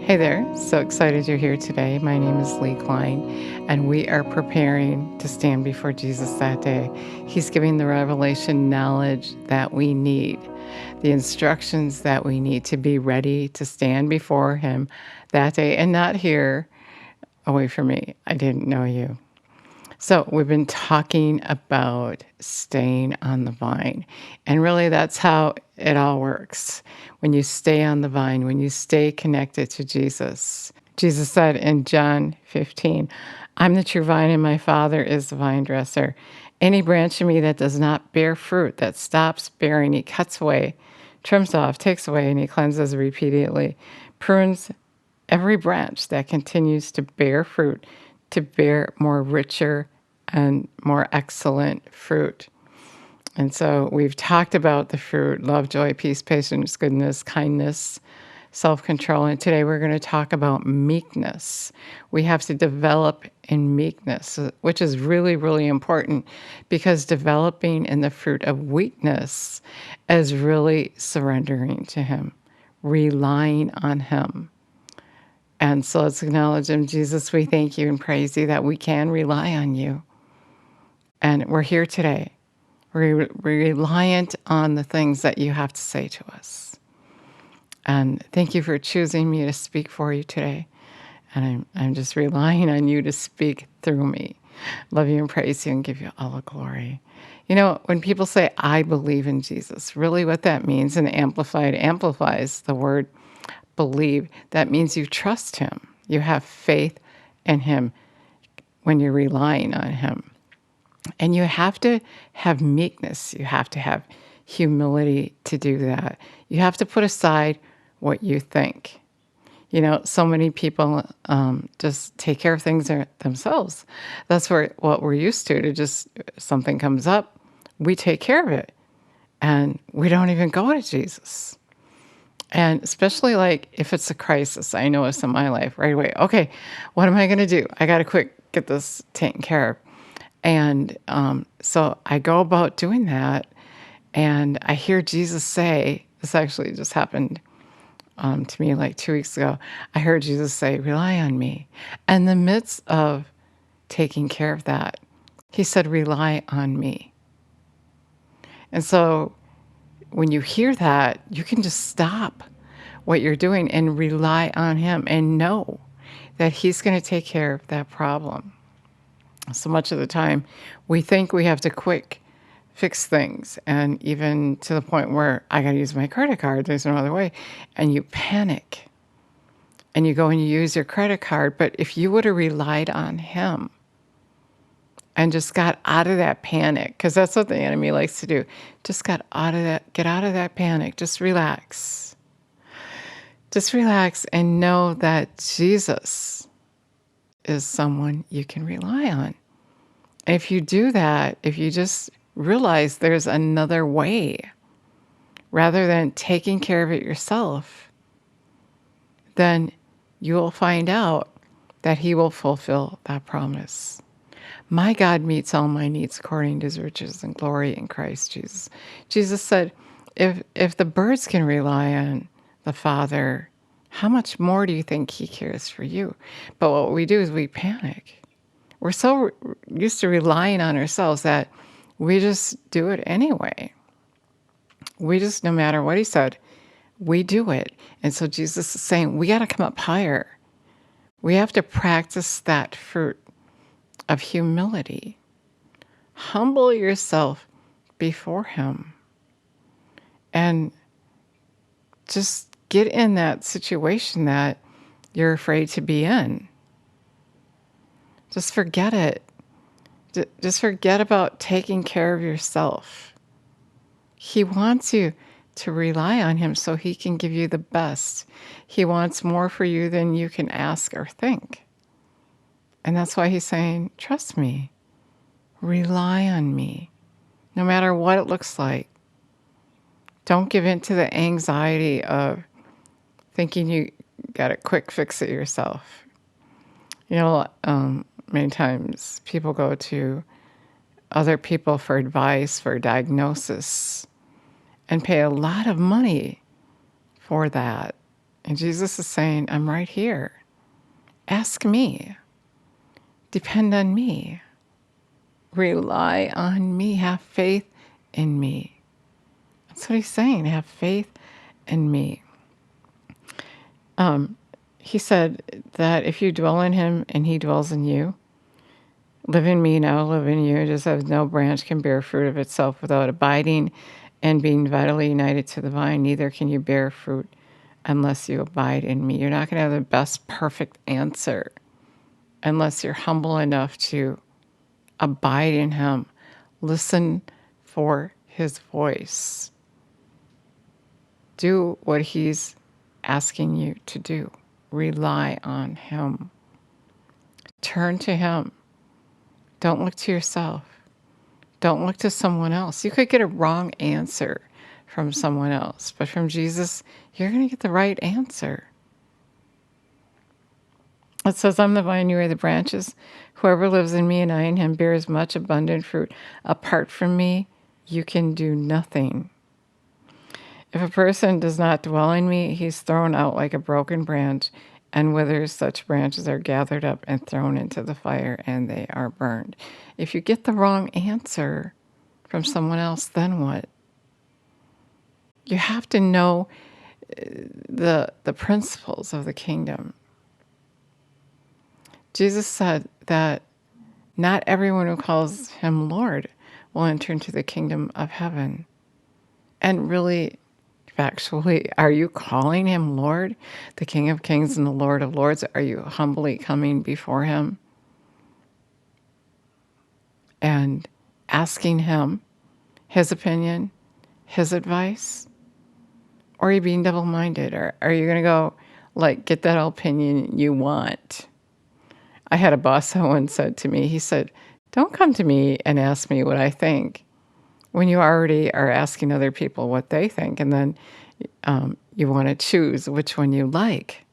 Hey there, so excited you're here today. My name is Lee Klein, and we are preparing to stand before Jesus that day. He's giving the revelation knowledge that we need, the instructions that we need to be ready to stand before Him that day and not hear, away from me, I didn't know you. So, we've been talking about staying on the vine. And really, that's how it all works. When you stay on the vine, when you stay connected to Jesus. Jesus said in John 15, I'm the true vine, and my Father is the vine dresser. Any branch in me that does not bear fruit, that stops bearing, He cuts away, trims off, takes away, and He cleanses repeatedly. Prunes every branch that continues to bear fruit, to bear more richer and more excellent fruit. And so we've talked about the fruit: love, joy, peace, patience, goodness, kindness, self-control. And today we're going to talk about meekness. We have to develop in meekness, which is really, really important, because developing in the fruit of weakness is really surrendering to Him, relying on Him. And so let's acknowledge Him. Jesus, we thank you and praise you that we can rely on you. And we're here today. We're reliant on the things that you have to say to us. And thank you for choosing me to speak for you today. And I'm just relying on you to speak through me. Love you and praise you and give you all the glory. You know, when people say, I believe in Jesus, really what that means, and Amplified amplifies the word believe, that means you trust Him. You have faith in Him when you're relying on Him. And you have to have meekness. You have to have humility to do that. You have to put aside what you think. You know, so many people just take care of things themselves. That's what we're used to just something comes up, we take care of it. And we don't even go to Jesus. And especially like if it's a crisis, I know it's in my life right away. Okay, what am I going to do? I got to quick get this taken care of. And so I go about doing that, and I hear Jesus say, this actually just happened to me like 2 weeks ago. I heard Jesus say, rely on me. And in the midst of taking care of that, He said, rely on me. And so when you hear that, you can just stop what you're doing and rely on Him and know that He's going to take care of that problem. So much of the time, we think we have to quick fix things, and even to the point where I got to use my credit card, there's no other way, and you panic, and you go and you use your credit card. But if you would have relied on Him and just got out of that panic, because that's what the enemy likes to do, just get out of that panic, just relax. Just relax and know that Jesus is someone you can rely on. And if you do that, if you just realize there's another way, rather than taking care of it yourself, then you will find out that He will fulfill that promise. My God meets all my needs according to His riches and glory in Christ Jesus. Jesus said, if the birds can rely on the Father, how much more do you think He cares for you? But what we do is we panic. We're so used to relying on ourselves that we just do it anyway. We just, no matter what He said, we do it. And so Jesus is saying, we got to come up higher. We have to practice that fruit of humility. Humble yourself before Him. And just get in that situation that you're afraid to be in. Just forget it. Just forget about taking care of yourself. He wants you to rely on Him so He can give you the best. He wants more for you than you can ask or think. And that's why He's saying, trust me. Rely on me, no matter what it looks like. Don't give in to the anxiety of thinking you got to quick fix it yourself. You know, many times people go to other people for advice, for diagnosis, and pay a lot of money for that. And Jesus is saying, I'm right here. Ask me. Depend on me. Rely on me. Have faith in me. That's what he's saying. Have faith in me. He said that if you dwell in him and he dwells in you, live in me now, live in you, just as no branch can bear fruit of itself without abiding and being vitally united to the vine, neither can you bear fruit unless you abide in me. You're not going to have the best perfect answer unless you're humble enough to abide in him. Listen for his voice. Do what he's asking you to do. Rely on him. Turn to him. Don't look to yourself. Don't look to someone else. You could get a wrong answer from someone else, but from Jesus, you're going to get the right answer. It says, I'm the vine, you are the branches. Whoever lives in me and I in him bears much abundant fruit. Apart from me, you can do nothing. If a person does not dwell in me, he's thrown out like a broken branch and withers. Such branches are gathered up and thrown into the fire, and they are burned. If you get the wrong answer from someone else, then what? You have to know the principles of the kingdom. Jesus said that not everyone who calls him Lord will enter into the kingdom of heaven. And really, factually, are you calling him Lord, the King of Kings and the Lord of Lords? Are you humbly coming before him and asking him his opinion, his advice? Or are you being double-minded? Or are you going to go, like, get that opinion you want? I had a boss who once said to me, he said, don't come to me and ask me what I think when you already are asking other people what they think, and then you want to choose which one you like.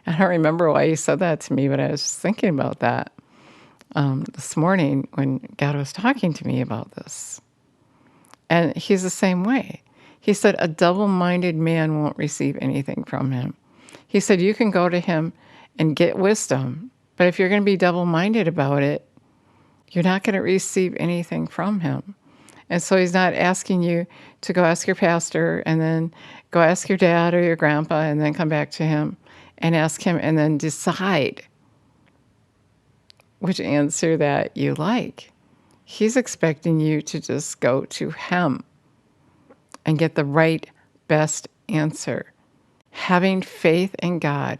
I don't remember why he said that to me, but I was just thinking about that this morning when God was talking to me about this. And he's the same way. He said, a double-minded man won't receive anything from him. He said, you can go to him and get wisdom, but if you're going to be double-minded about it, you're not going to receive anything from him. And so he's not asking you to go ask your pastor and then go ask your dad or your grandpa and then come back to him and ask him and then decide which answer that you like. He's expecting you to just go to him and get the right, best answer. Having faith in God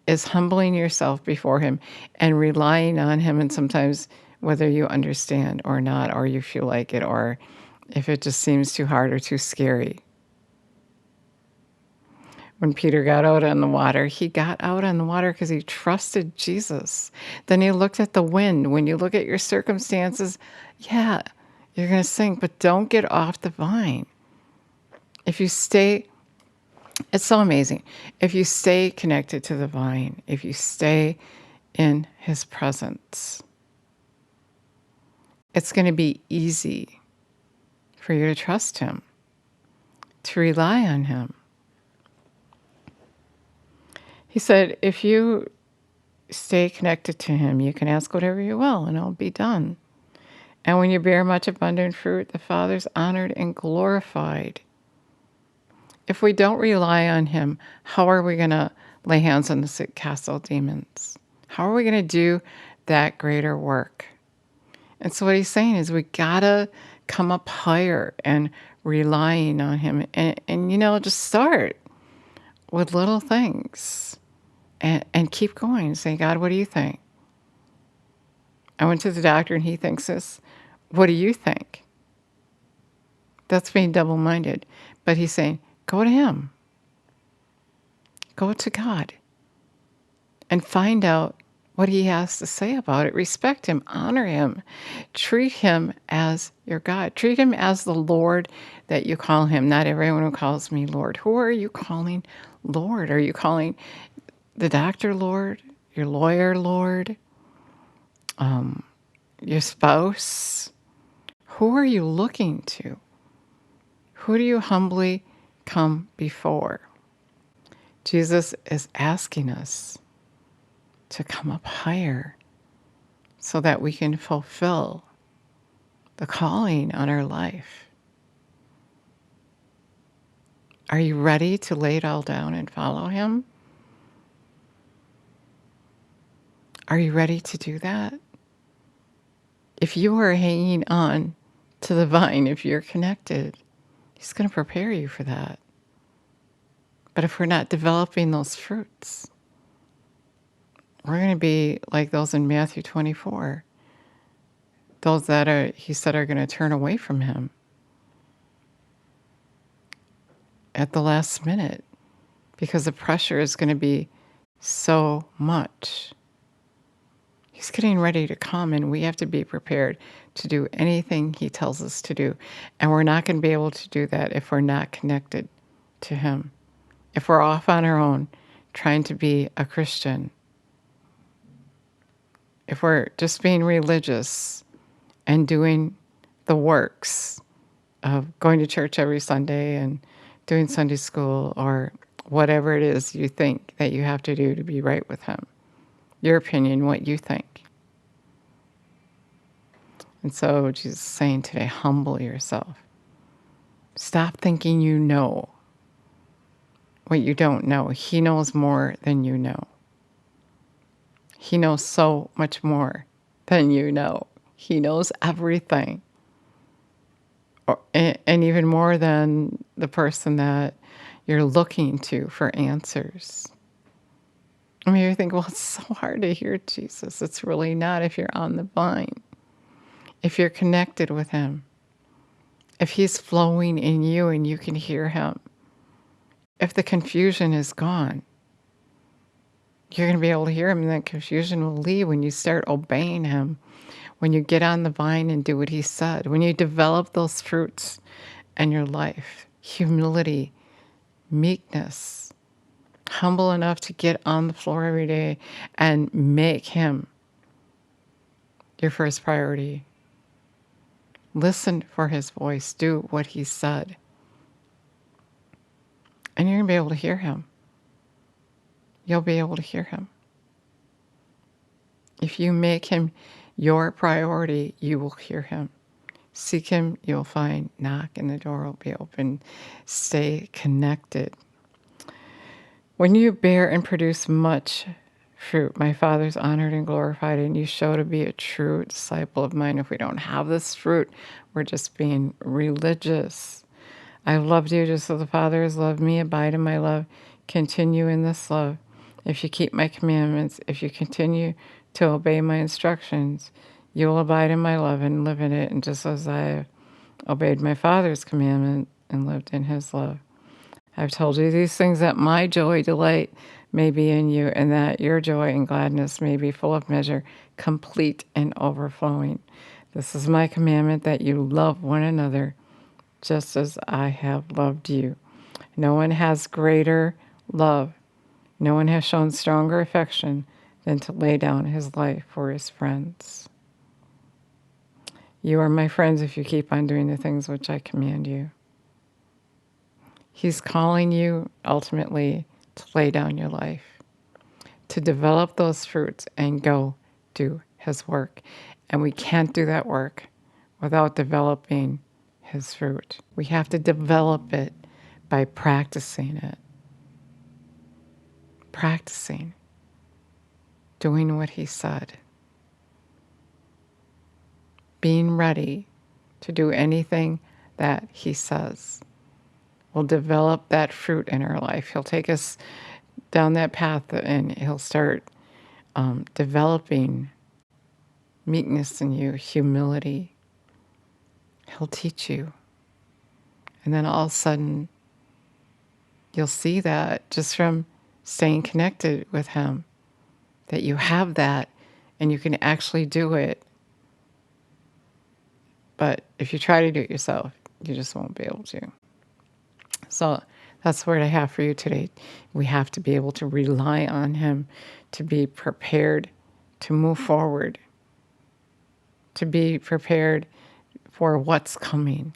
is humbling yourself before him and relying on him. And sometimes whether you understand or not, or you feel like it, or if it just seems too hard or too scary. When Peter got out on the water, he got out on the water because he trusted Jesus. Then he looked at the wind. When you look at your circumstances, yeah, you're going to sink, but don't get off the vine. If you stay, it's so amazing. If you stay connected to the vine, if you stay in his presence, it's going to be easy for you to trust him, to rely on him. He said, if you stay connected to him, you can ask whatever you will, and it'll be done. And when you bear much abundant fruit, the Father's honored and glorified. If we don't rely on him, how are we going to lay hands on the sick, cast out demons? How are we going to do that greater work? And so what he's saying is we got to come up higher and relying on him. And just start with little things and keep going. Say, God, what do you think? I went to the doctor and he thinks this. What do you think? That's being double-minded. But he's saying, go to him. Go to God. And find out what he has to say about it. Respect him. Honor him. Treat him as your God. Treat him as the Lord that you call him. Not everyone who calls me Lord. Who are you calling Lord? Are you calling the doctor Lord? Your lawyer Lord? Your spouse? Who are you looking to? Who do you humbly come before? Jesus is asking us to come up higher so that we can fulfill the calling on our life. Are you ready to lay it all down and follow him? Are you ready to do that? If you are hanging on to the vine, if you're connected, he's going to prepare you for that. But if we're not developing those fruits, we're going to be like those in Matthew 24. Those that he said are going to turn away from him at the last minute because the pressure is going to be so much. He's getting ready to come, and we have to be prepared to do anything he tells us to do. And we're not going to be able to do that if we're not connected to him. If we're off on our own trying to be a Christian, if we're just being religious and doing the works of going to church every Sunday and doing Sunday school or whatever it is you think that you have to do to be right with him, your opinion, what you think. And so Jesus is saying today, humble yourself. Stop thinking you know what you don't know. He knows more than you know. He knows so much more than you know. He knows everything. And even more than the person that you're looking to for answers. I mean, you think, well, it's so hard to hear Jesus. It's really not if you're on the vine. If you're connected with him. If he's flowing in you and you can hear him. If the confusion is gone, you're going to be able to hear him, and that confusion will leave when you start obeying him, when you get on the vine and do what he said, when you develop those fruits in your life, humility, meekness, humble enough to get on the floor every day and make him your first priority. Listen for his voice. Do what he said. And you're going to be able to hear him. You'll be able to hear him. If you make him your priority, you will hear him. Seek him, you'll find. Knock, and the door will be open. Stay connected. When you bear and produce much fruit, my Father's honored and glorified, and you show to be a true disciple of mine. If we don't have this fruit, we're just being religious. I've loved you just as the Father has loved me. Abide in my love. Continue in this love. If you keep my commandments, if you continue to obey my instructions, you will abide in my love and live in it. And just as I have obeyed my Father's commandment and lived in his love. I've told you these things that my joy, delight may be in you, and that your joy and gladness may be full of measure, complete and overflowing. This is my commandment, that you love one another just as I have loved you. No one has greater love. No one has shown stronger affection than to lay down his life for his friends. You are my friends if you keep on doing the things which I command you. He's calling you ultimately to lay down your life, to develop those fruits and go do his work. And we can't do that work without developing his fruit. We have to develop it by practicing it. Practicing. Doing what he said. Being ready to do anything that he says. Will develop that fruit in our life. He'll take us down that path, and he'll start developing meekness in you, humility. He'll teach you. And then all of a sudden, you'll see that just from staying connected with him, that you have that and you can actually do it. But if you try to do it yourself, you just won't be able to. So that's what I have for you today. We have to be able to rely on him, to be prepared to move forward, to be prepared for what's coming,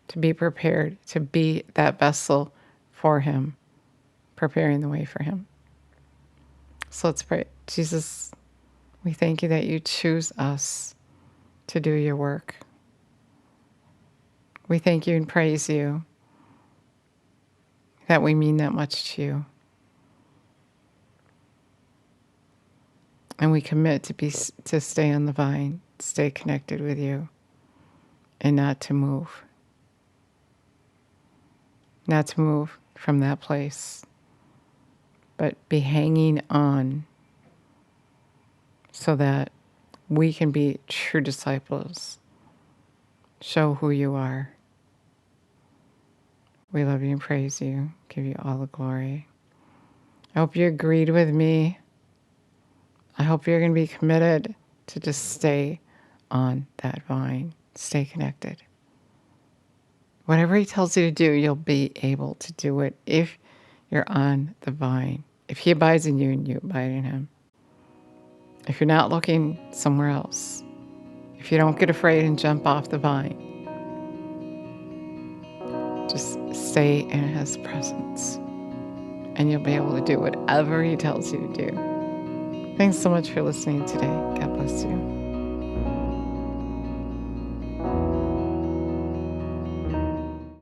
to be prepared to be that vessel for him, preparing the way for him. So let's pray. Jesus, we thank you that you choose us to do your work. We thank you and praise you that we mean that much to you. And we commit to stay on the vine, stay connected with you, and not to move. Not to move from that place, but be hanging on so that we can be true disciples. Show who you are. We love you and praise you. Give you all the glory. I hope you agreed with me. I hope you're going to be committed to just stay on that vine. Stay connected. Whatever he tells you to do, you'll be able to do it if you're on the vine. If he abides in you and you abide in him. If you're not looking somewhere else. If you don't get afraid and jump off the vine. Just stay in his presence. And you'll be able to do whatever he tells you to do. Thanks so much for listening today. God bless you.